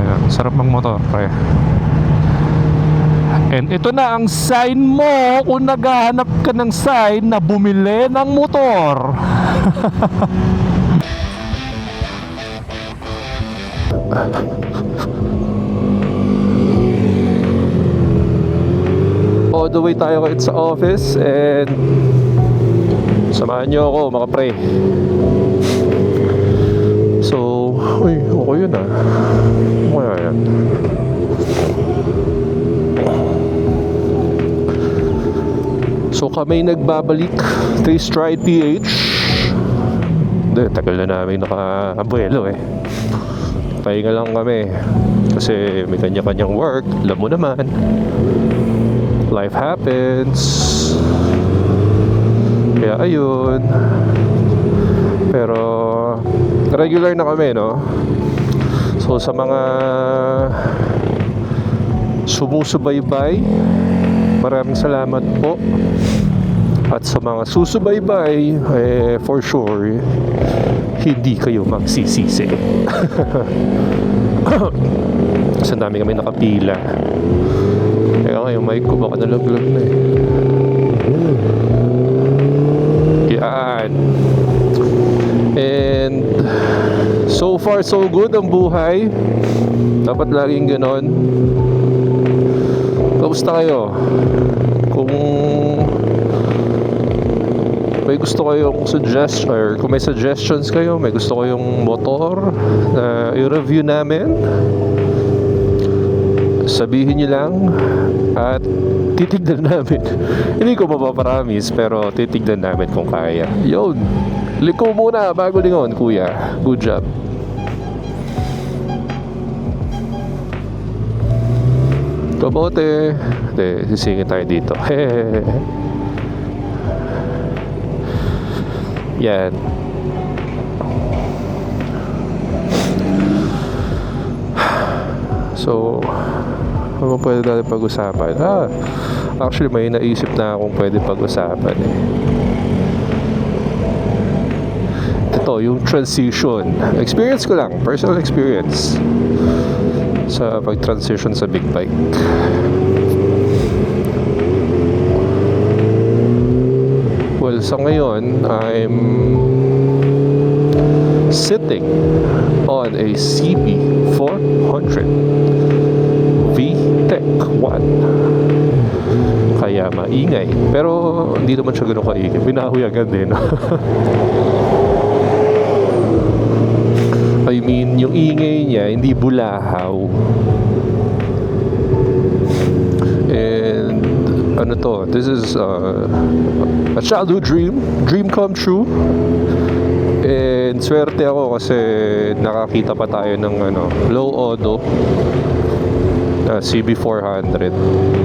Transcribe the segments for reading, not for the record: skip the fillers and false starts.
Ayan, sarap ng motor, pre. And ito na ang sign mo kung naghahanap ka ng sign na bumili ng motor. All the way tayo kahit sa office and samahan nyo ako mga pre. So, uy, okay yun ah. Kaya yan. So kami nagbabalik kay Stride PH. Tagal na namin naka-abuelo eh. Pahinga lang kami kasi may kanya-kanyang work. Alam mo naman, life happens. Kaya ayun. Pero regular na kami, no? So sa mga sumusubaybay, maraming salamat po. At sa mga susubaybay, for sure, hindi kayo magsisisi. Kasi dami kami nakapila. Kaya nga yung mic ko baka nalaglag na eh. Yan. And so far so good ang buhay. Dapat laging ganon. Kamusta kayo? Kung may gusto kayong suggest or kung may suggestions kayo, may gusto kayong motor na i-review namin, sabihin nyo lang at titignan namin. Hindi ko mapaparamis pero titignan namin kung kaya. Yun, liko muna bago lingon, kuya. Good job. Kabote. Hindi, sisingin tayo dito. Yan. So, ano pwede natin pag-usapan? Actually may naisip na akong pwede pag-usapan eh. Ito, yung transition. Experience ko lang, personal experience sa pag-transition sa big bike. Well, sa ngayon, I'm sitting on a CB400 VTEC 1. Kaya maingay. Pero hindi naman siya ganun kaingay. Binahuyagan din. I mean, yung ingay niya, hindi bulahaw. And ano to, this is a childhood dream come true. And swerte ako kasi nakakita pa tayo ng low odo na CB400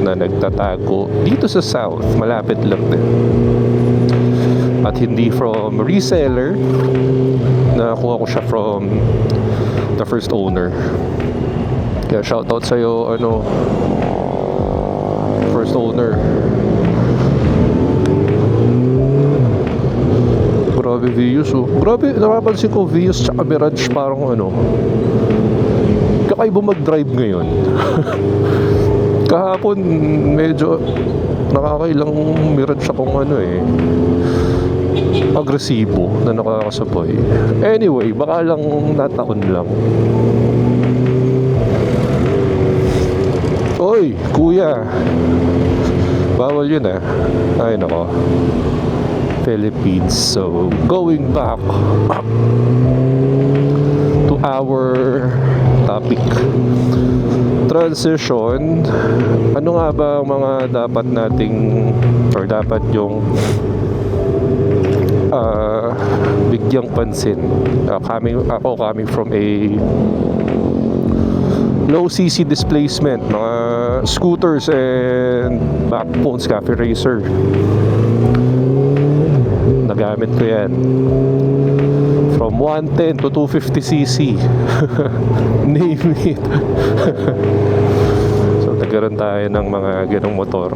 na nagtatago dito sa South, malapit lang din. At hindi from reseller, nakuha ko siya from the first owner. Kaya shoutout sa'yo, first owner. Grabe views oh. Grabe, napapansin ko views tsaka Mirage parang kakaiba mag-drive ngayon. Kahapon medyo nakakailang Mirage akong agresibo na nakakasabay. Anyway, baka lang nataon lang. Oy, kuya. Bawal yun ah. Ay nako. Philippines. So, going back to our topic. Transition. Ano nga ba ang mga dapat nating or dapat yung bigyang pansin? Coming from a low CC displacement, mga scooters and backbones, cafe racer. Nagamit ko yan from 110 to 250cc. Name it. So nagkaroon tayo ng mga ganong motor.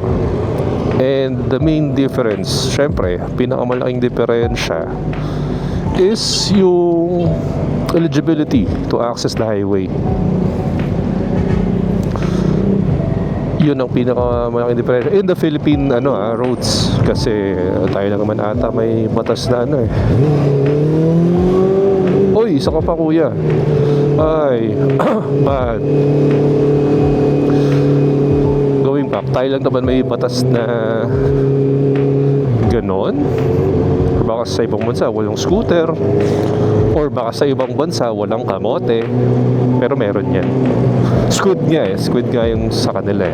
And the main difference, syempre, pinakamalaking diferensya is yung eligibility to access the highway. Yun ang pinakamalaking diferensya in the Philippine roads, kasi tayo lang naman ata may batas na Uy, isa ka pa kuya. Ay, bad. Going back, tayo lang naman may batas na ganon. Or baka sa ibang bansa walang scooter, or baka sa ibang bansa walang kamote, pero meron yan. Squid nga yung sa kanila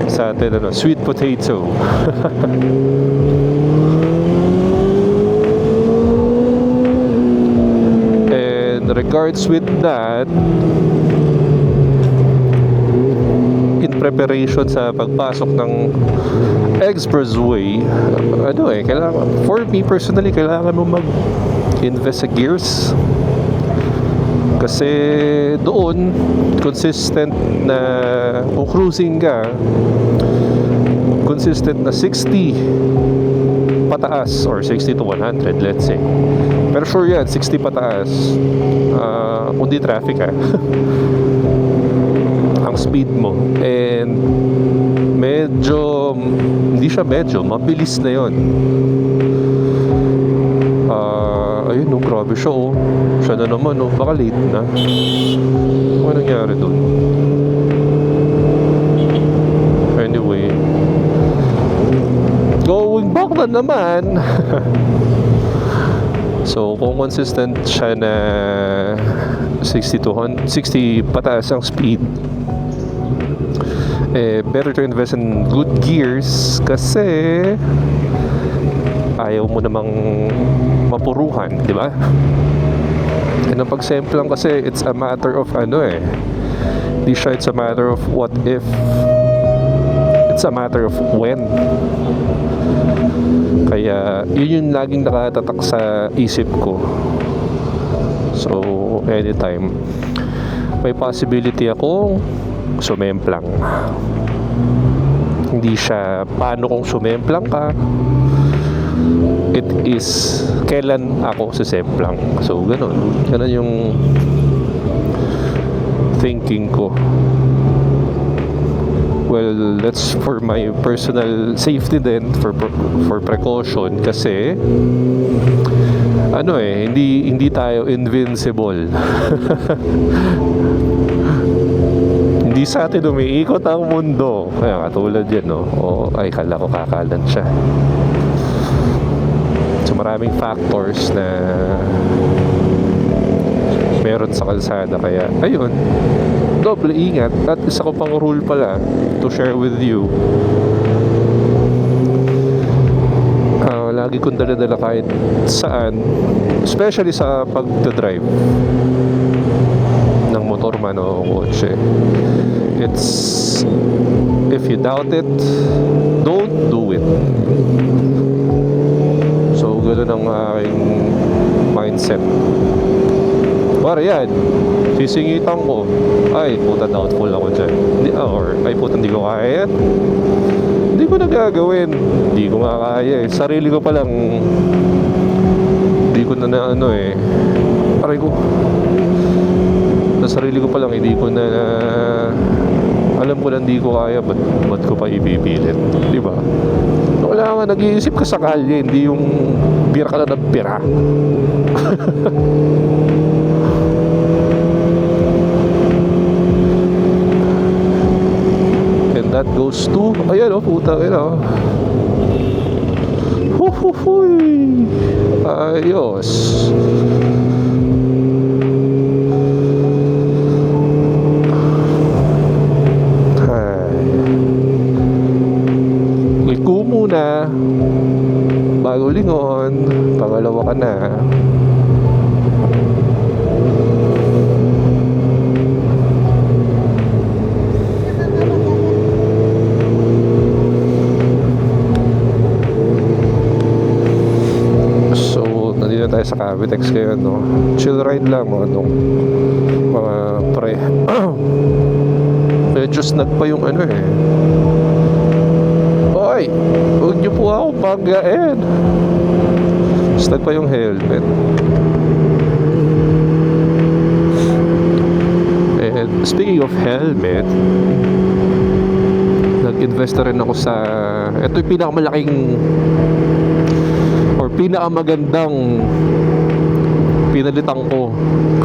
sa atin sweet potato. And regards with that, in preparation sa pagpasok ng expressway, kailangan, for me personally, kailangan mo mag-invest sa gears, kasi doon consistent na kung cruising ka, consistent na 60 pataas or 60 to 100, let's say, pero sure yan 60 pataas, kung di traffic ang speed mo, and mabilis na yon. Ayun, grabe siya siya na naman baka late na. Ano nangyari dun? Anyway, going back na naman. So kung consistent siya na 60 pataas ang speed, better to invest in good gears, kasi ayaw mo namang mapuruhan, di ba? And ang pag-semplang kasi, it's a matter of di siya it's a matter of what if, it's a matter of when. Kaya yun yung laging nakatatak sa isip ko. So anytime may possibility akong sumemplang, hindi siya paano kung sumemplang ka, it is kailan ako sisemplang. So ganun yung thinking ko. Well, that's for my personal safety din, for precaution, kasi hindi tayo invincible. Hindi sa atin umiikot ang mundo. Kaya katulad yan, ay kala ko kakalan siya. So maraming factors na meron sa kalsada, kaya ayun, doble ingat. At isa ko pang rule pala to share with you, lagi kong dala-dala kahit saan, especially sa pagdadrive ng motor man o kotse. It's, if you doubt it, don't do it. So ganoon ang aking mindset. Para yan, sisingitan ko, ay puta, doubtful ako dyan, or ay puta, hindi ko kaya yan, hindi ko na gagawin, hindi ko nga kaya sarili ko palang hindi ko na aray ko, sa sarili ko palang hindi ko na alam ko na hindi ko kaya, ba't ko pa ibipilit, di ba? Wala nga, nag-iisip ka sa kalye, hindi yung bira ka na ng pira. And that goes to, ayan puta, huhuhuy, ayos. Liko muna bago lingon, pangalawa ka na. Tayo sa Cavitex ngayon, chill ride lang mga pre. Medyo snag pa yung Oy, huwag niyo po ako paggain. Snag pa yung helmet. And speaking of helmet, nag-invest na rin ako sa, ito yung pinakamalaking or pinakamagandang pinalitan ko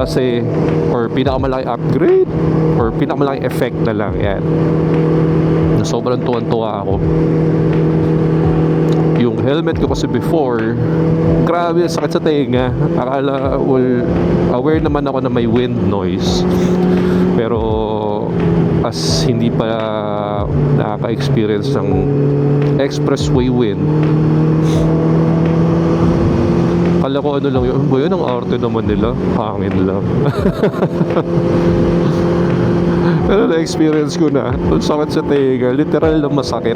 kasi, or pinakamalaking upgrade or pinakamalaking effect na lang yan, na sobrang tuwan-tuwa ako. Yung helmet ko kasi before, grabe sakit sa tenga. Akala, well, aware naman ako na may wind noise, pero as hindi pa nakaka-experience ng expressway wind, kala ko ano lang yun, boy, yun ang arte naman nila, hangin lang. Pero na-experience ko na, ang sakit sa tenga, literal na masakit.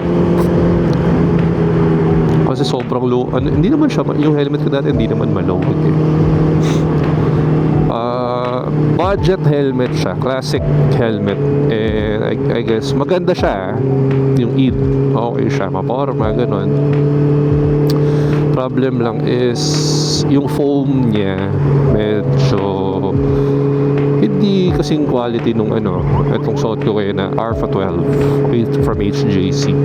Kasi sobrang low, ano, hindi naman siya, yung helmet ko dati hindi naman malawag eh. Budget helmet siya, classic helmet, and I guess maganda siya, yung EID, okay siya, maporma, ganun. Problem lang is yung foam niya medyo hindi kasing quality nung ano, itong suot ko kayo na Alpha 12 from HJC.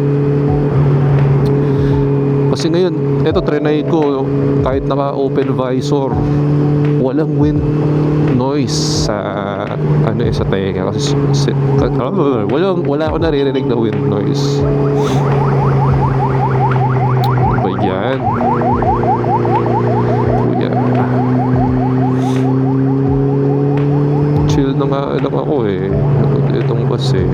Kasi ngayon, eto trinay ko, kahit naka-open visor, walang wind noise sa ano sa tenga kasi wala ako naririnig na wind noise. Ano ba yan? Kuya, chill na nga lang ako eh, itong bus eh.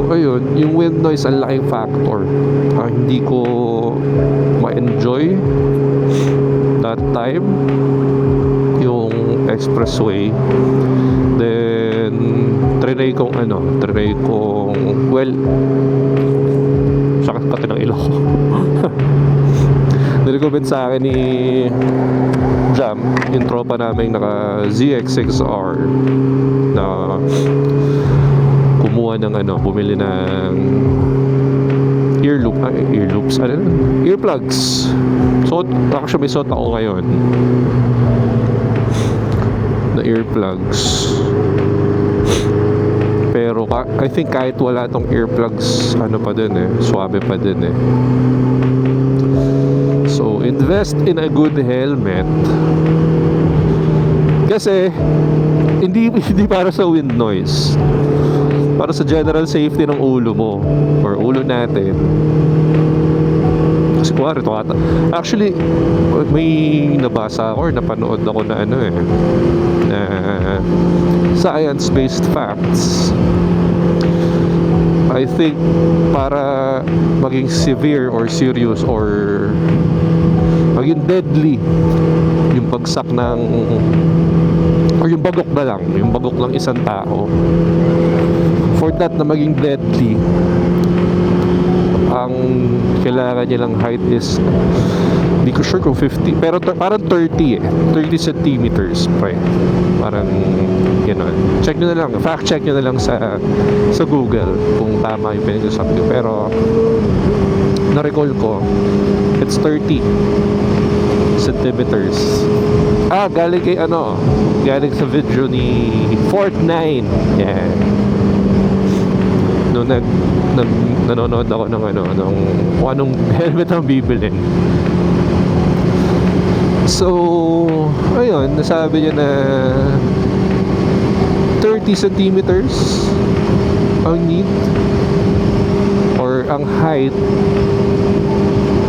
Ayun, yung wind noise ang laking factor. Hindi ko ma-enjoy that time yung expressway. Then trinay kong well, sakit pati ng ilong. Nirecommend sa akin ni Jam, yung tropa namin naka ZX6R, na kumuha ng bumili ng earplugs. So actually may suot ako ngayon na earplugs, pero I think kahit wala tong earplugs, pa din swabe pa din So invest in a good helmet kasi hindi para sa wind noise, para sa general safety ng ulo mo or ulo natin. Kasi kuwari actually may nabasa ako or napanood ako na na science-based facts. I think para maging severe or serious or maging deadly yung bagsak ng or yung bagok ng isang tao, for that na maging deadly, ang kailangan niya lang height is, hindi ko sure kung 50, pero parang 30 centimeters parang gano'n. Check nyo na lang, fact check nyo na lang sa Google kung tama yung pinag-usapan nyo, pero na-recall ko it's 30 centimeters. Galing sa video ni Fortnite. Yeah. Noong nanonood ako ng anong helmet ang bibilin. So, ayun, nasabi niya na 30 centimeters ang need or ang height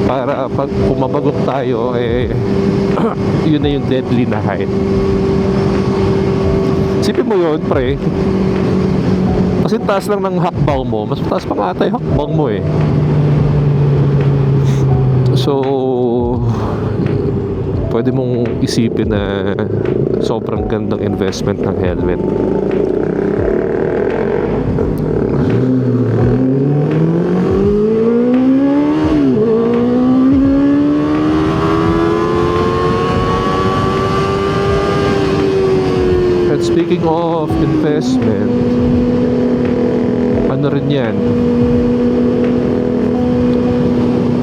para pag pumabagok tayo yun na yung deadly na height. Sipin mo yun, pre, kasi taas lang ng hakbang mo, mas taas pa nga ata yung hakbang mo So pwede mong isipin na sobrang gandang investment ng helmet. Speaking of investment, rin yan,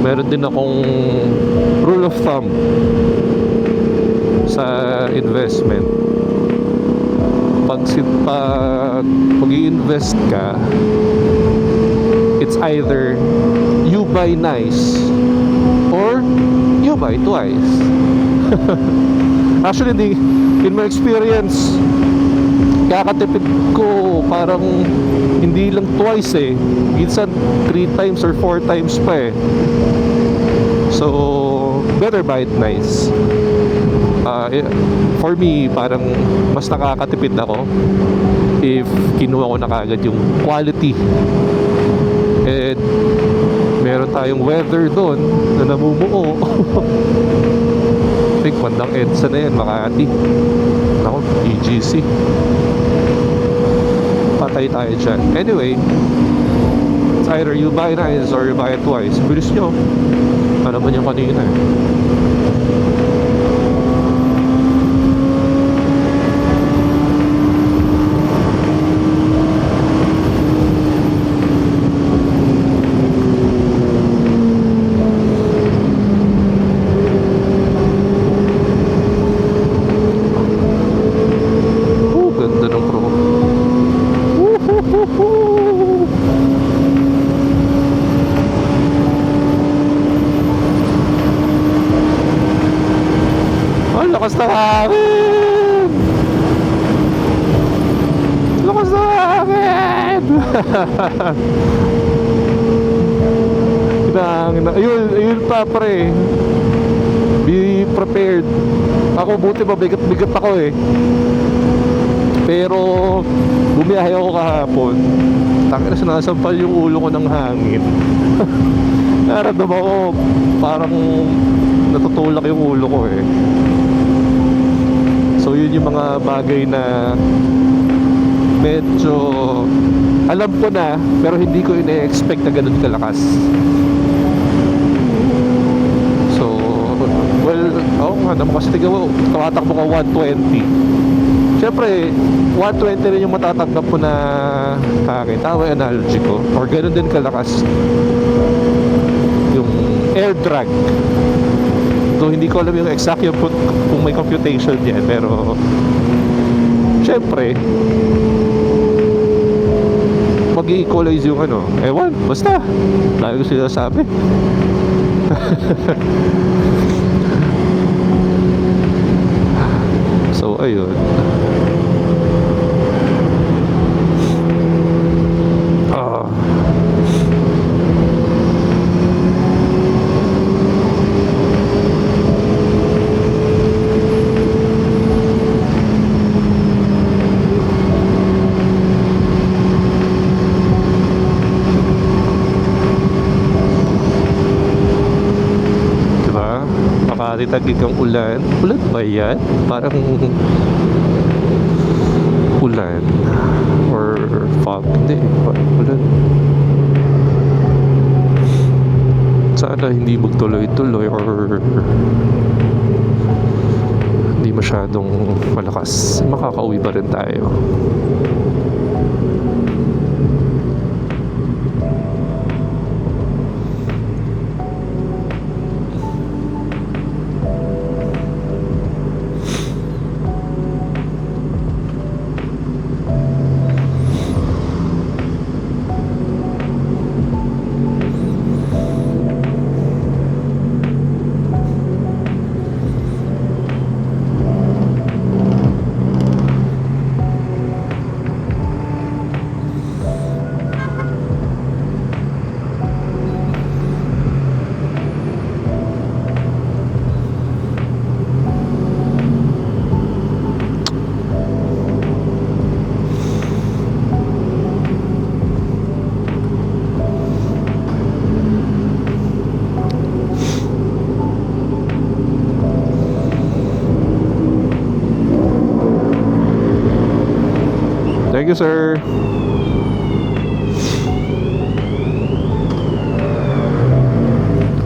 meron din akong rule of thumb sa investment. Pag mag-i-invest ka, it's either you buy nice or you buy twice. Actually, in my experience, kakatipid ko parang hindi lang twice eh. Minsan 3 times or 4 times pa eh. So, better buy it nice. For me, parang mas nakakatipid ako if kinuha ko na kagad yung quality. And meron tayong weather doon na namumuo. I think bandang EDSA na yan, Makati. Ako, EGC. Patay tayo dyan. Anyway, it's either you buy nice or you buy it twice. Bilis nyo. Ano ba yung kanina eh? Lakas ng hangin! Lakas ng hangin! Ayun pa pre. Be prepared. Ako buti mabigat ako eh. Pero bumiyahe ako kahapon. Tangina, sinasampal yung ulo ko ng hangin. Naramdaman ko parang natutulak yung ulo ko eh. So yun yung mga bagay na medyo alam ko na, pero hindi ko ine-expect na ganun kalakas. So, well, nga naman kasi tigaw, tumatakbo ka 120. Siyempre, 120 rin yung matatanggap ko na hangin. Tama yung analogy ko. Or ganun din kalakas yung air drag. So hindi ko alam yung exact yung kung may computation yan, pero syempre mag-equalize yung ano, ewan, basta lagi ko sila sabi. So ayun. Makatitagig ang ulan. Ulan ba yan? Parang ulan or fog. Hindi, ulan. Sana hindi magtuloy-tuloy or hindi masyadong malakas. Makakauwi pa rin tayo. Thank you, sir.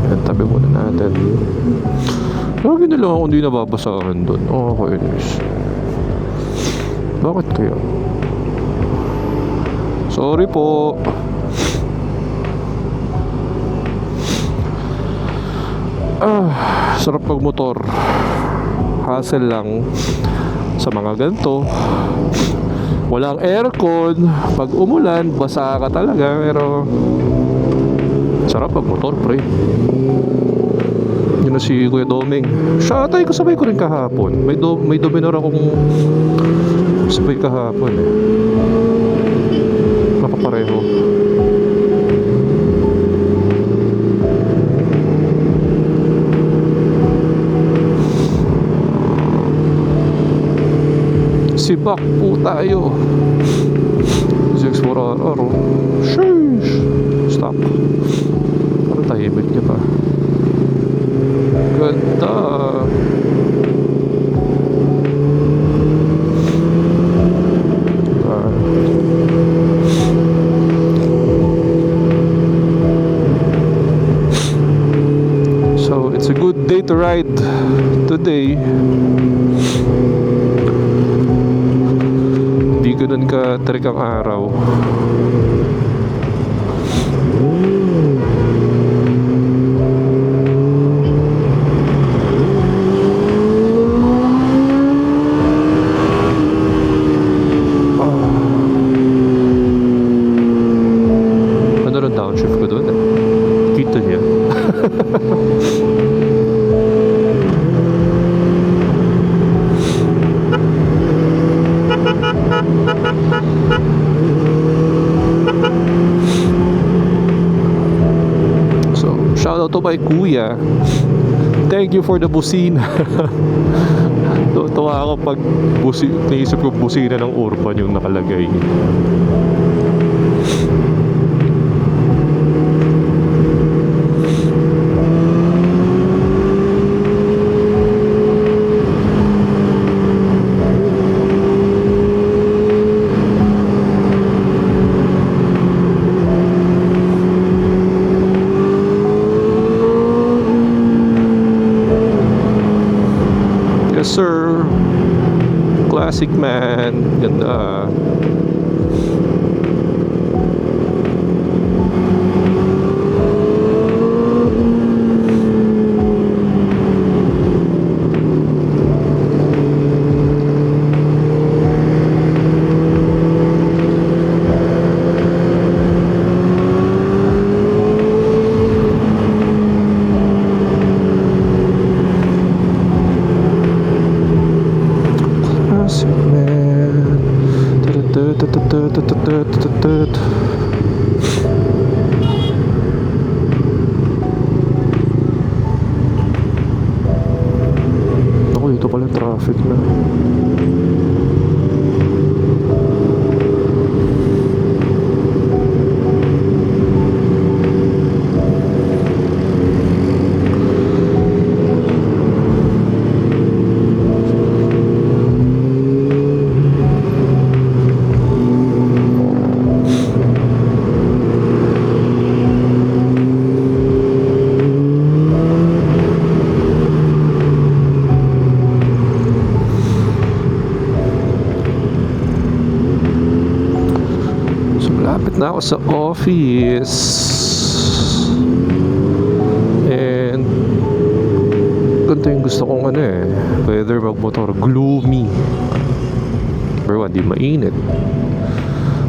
Yan, tabi muna natin. Lagi na lang ako hindi nababasahan doon. Oh, okay, guys. Bakit kaya? Sorry po. Sarap pagmotor. Hassle lang sa mga ganito. Walang aircon. Pag umulan, basa ka talaga. Pero sarap pag motor, pre. Yun na si Kuya Doming. Siya atay ko sabay ko rin kahapon. May Dominor akong sabay kahapon eh. Napapareho. Sibak po tayo. 6-4RR. Sheesh. Stop. Parang tahimik niya pa. Ganda. So it's a good day to ride today. Di ganun ka tarik ang araw. Ano rin downshift ko doon eh. Kita niya. So, shout out to my kuya. Thank you for the busina. Tuwa ako pag naisip ko busina ng Urban yung nakalagay. Yes sir. Classic man. Ganda. Ako, dito pala traffic na. Na ako sa office and ganito yung gusto kong ano eh, weather magmotor, gloomy. Number 1, di mainit.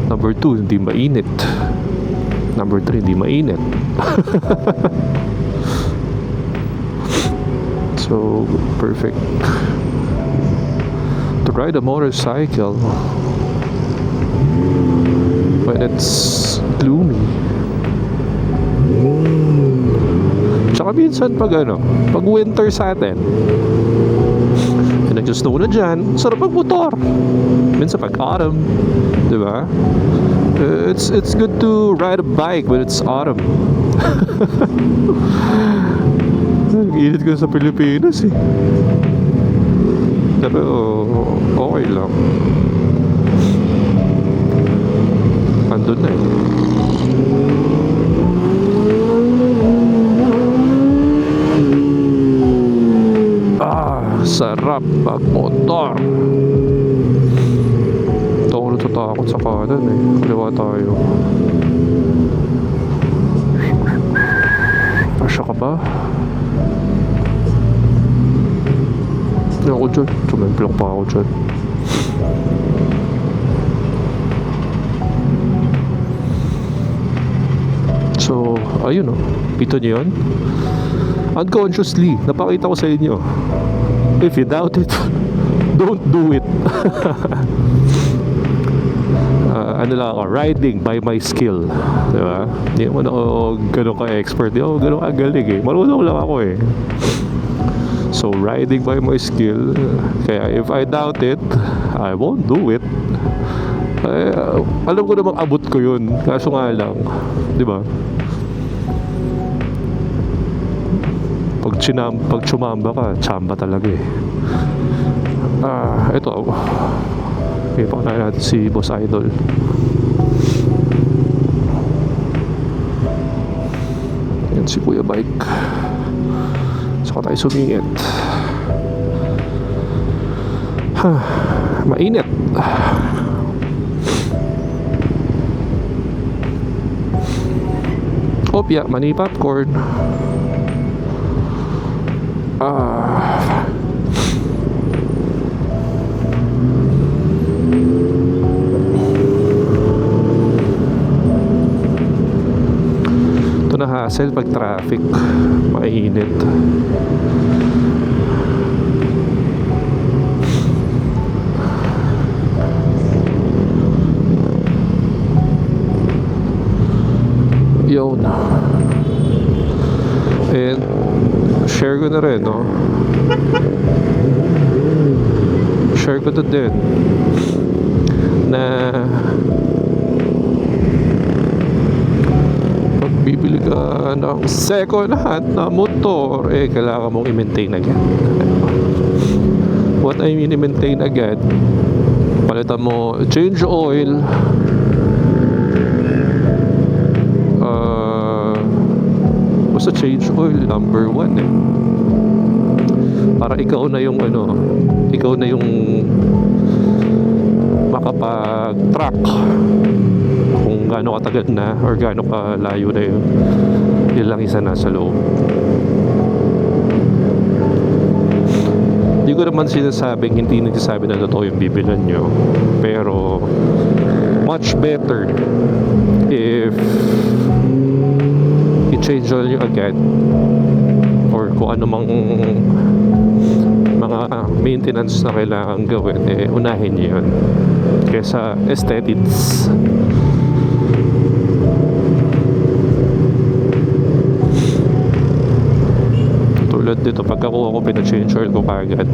Number 2, hindi mainit. Number 3, hindi mainit. So perfect to ride a motorcycle when it's gloomy. Tsaka minsan pag winter sa atin, nag-snow na dyan, sarap mag-motor. Minsan pag autumn, di ba? It's good to ride a bike when it's autumn. Init ko sa Pilipinas eh. Pero okay lang. Andun na eh. Sarap mag-motor. Ito ako natatakot sa kanan eh. Kaliwa tayo. Asya ka ba? Hindi ako dyan. Tumemplang pa ako dyan. So, ayun o. Kita nyo yun? Unconsciously, napakita ko sa inyo. If you doubt it, don't do it. Ano lang ako, riding by my skill. Diba? Hindi naman ako ganun ka-expert. Hindi ako ganun kagaling eh. Marunong lang ako eh. So, riding by my skill. Kaya if I doubt it, I won't do it. Alam ko namang abot ko yun. Kaso nga lang, di ba? Pag tsumamba ka, tsamba talaga eh. Ito. Ipakita natin si Boss Idol. Yan si Kuya Bike. Saka tayo sumingit. Mainit. Opya, mani popcorn. Ito na hassle pag traffic. Mainit. Yun. And share ko na rin, no? Share ko na din na pag bibili ka ng second hand na motor, kailangan mong i-maintain agad. What I mean i-maintain agad, palitan mo, change oil, basta change oil, number 1 eh. Para ikaw na yung ikaw na yung makapag-track kung gaano katagal na or gaano kalayo na yung ilang isa nasa loob. Hindi ko naman hindi nagsasabi na totoo yung bibilan nyo, pero much better if i-change oil nyo agad or kung ano mang mga maintenance na kailangan gawin, unahin nyo yun kesa aesthetics. Tulad dito, pagkakuha ko, pina-change oil ko kagad.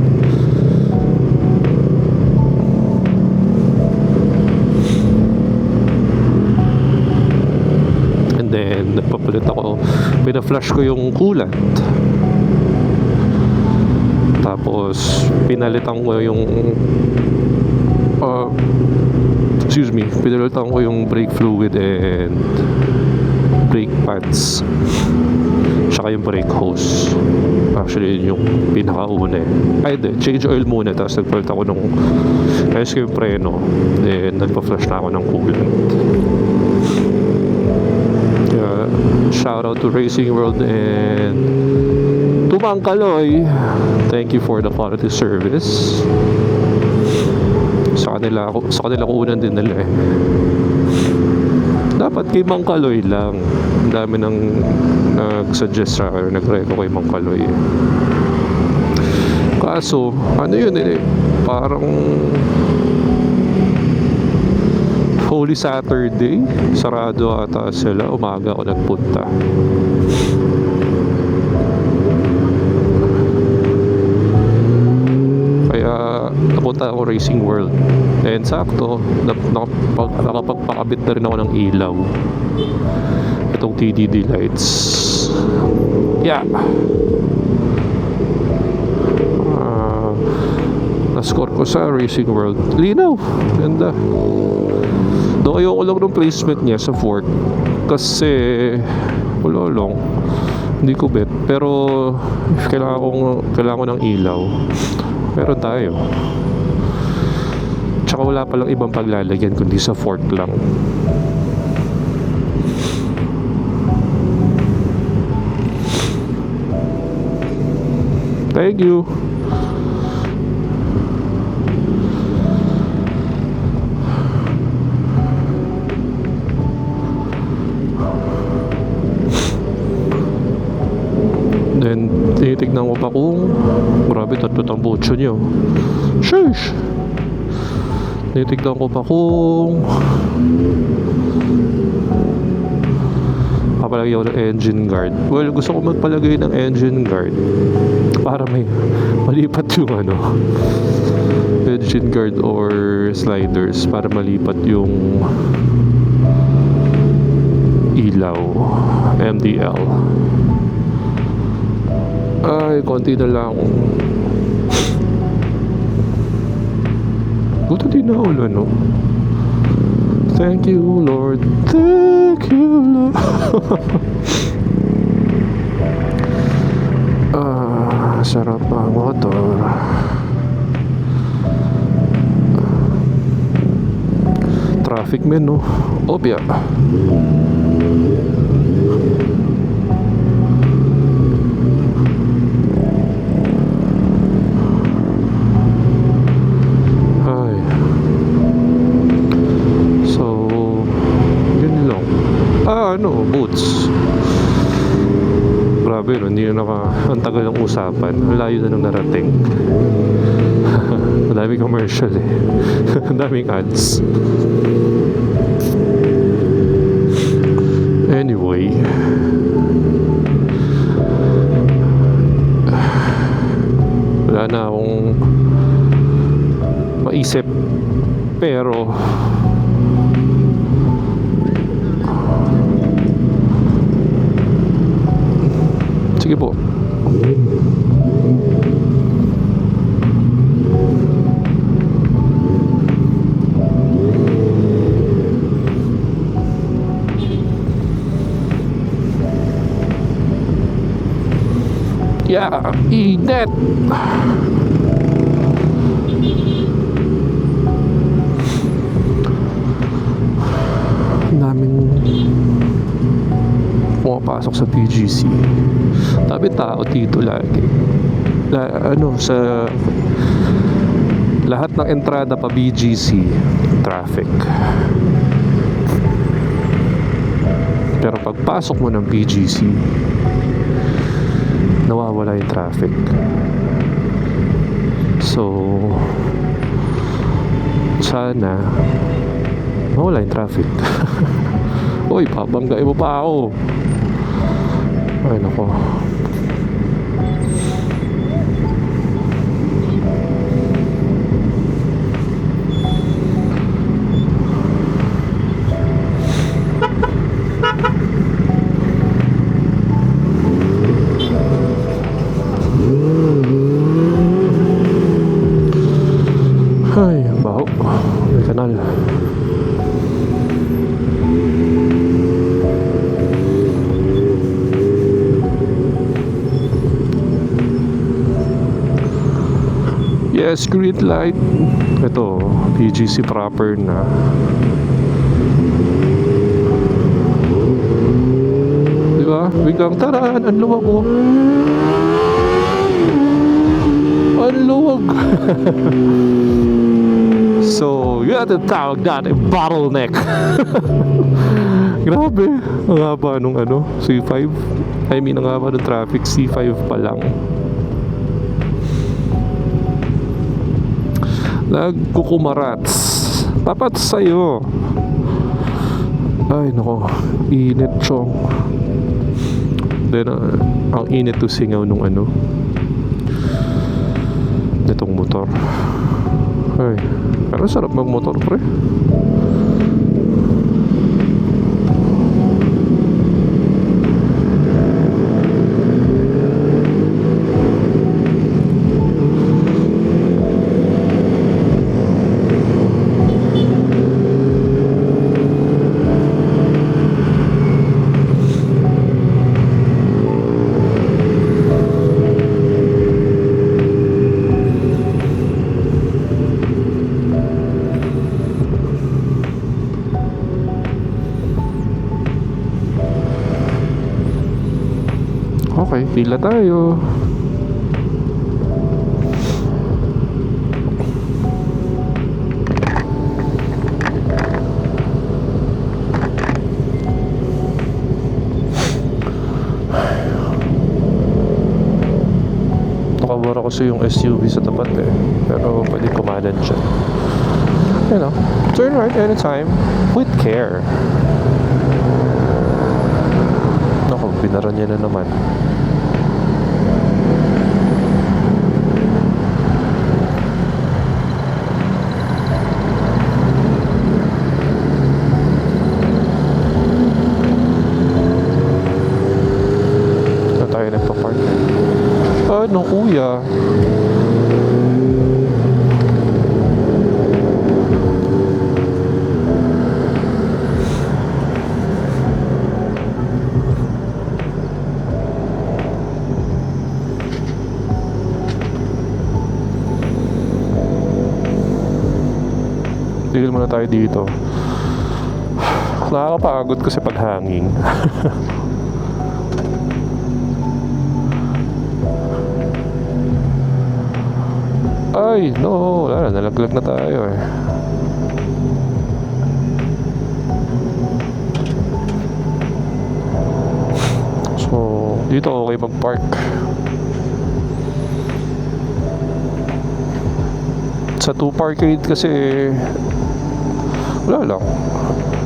And then nagpapalit ako, pina-flush ko yung coolant, tapos pinalitan ko yung pinalitan ko yung brake fluid and brake pads, tsaka yung brake hose. Actually yun yung pinakauna change oil muna, tapos nagpalit ako nung ayos ko yung preno, then nagpa-flush na ako ng coolant. Shout out to Racing World and to Mang Kaloy. Thank you for the quality service. Sa kanila ko unang dinala eh. Dapat kay Mang Kaloy lang. Ang dami nang nag-suggest sa akin, nag-reco kay Mang Kaloy eh. Kaso yun parang Holy Saturday, sarado ata sila. Umaga ako nagpunta. Kaya napunta ako Racing World. And sakto, nakapagpakabit na rin ako ng ilaw. Itong TDD lights. Yeah. Na-score ko sa Racing World. Linaw. Ganda. Doon ayoko lang ng placement niya sa fork kasi wala lang, hindi ko bet. Pero kailangan ko ng ilaw, pero tayo, tsaka wala palang ibang paglalagyan kundi sa fork lang. Thank you. pa kung grabe, tatlo tambutso nyo. Sheesh! Tinitignan ko pa kung papalagay ako ng engine guard. Well, gusto ko magpalagay ng engine guard para may malipat yung engine guard or sliders, para malipat yung ilaw MDL. Ay, konti na lang. Buto din na ulo, no? Thank you, Lord. Thank you, Lord. Sarap ang motor. Traffic man, no? Obya. Boots. Grabe, no? Hindi na ang tagal ng usapan. Ang layo na nang narating. Ang daming commercial eh. Ang daming ads. Anyway, wala na akong maisip, pero sige po. Yeah, init. Daming pumapasok sa PGC. Tabi tao dito lagi. Sa lahat ng entrada pa BGC, traffic. Pero pagpasok mo ng BGC, nawawala yung traffic. So, sana mawala yung traffic. Uy, babanggain mo pa ako. Ay, nako. Ay, baho. May kanal. Yes, green light. Ito, PGC proper na. Diba? Biglang taran, ang luwag ko. Ang luwag. So, yun ang tawag natin, bottleneck. Grabe. Ang haba nung C5. I mean, ang haba ng traffic, C5 pa lang. Nagkukumarats. Tapat sa'yo. Ay, nako. Init, chong. Then, ang init to singaw nung nitong motor. Ay, pero sarap magmotor, pre. Okay, pila tayo. kasi yung SUV sa tapat eh. Pero pwede kumanan dyan. You know, turn right anytime with care. Naku, binaran niya na naman. Na tayo nagpa-park. Ano kuya? Tigil muna tayo dito. Nakakapagod kasi pag hanging. Ay, no, wala na, nalaglag na tayo eh. So, dito okay mag-park. Sa 2 parkade kasi wala lang.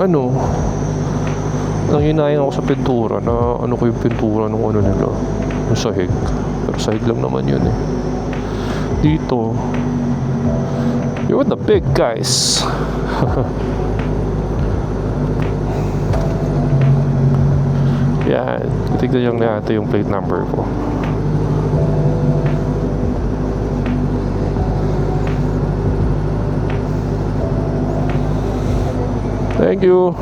Ano? Nanginayin ako sa pintura na ano ko yung pintura ng ano nila. Yung sahig. Pero sahig lang naman yun eh. Dito you're the big guys. Yan. Tignan yung natin yung plate number ko. Thank you.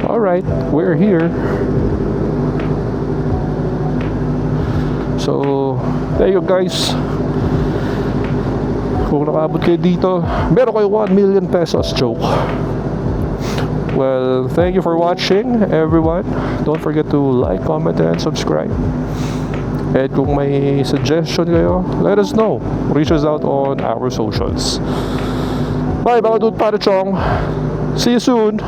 Alright, we're here. So, there you guys. Kung nakaabot kayo dito, meron kayo 1 million pesos. Joke. Well, thank you for watching, everyone. Don't forget to like, comment, and subscribe. And kung may suggestion kayo, let us know. Reach us out on our socials. Bye, mga dude, para chong. See you soon.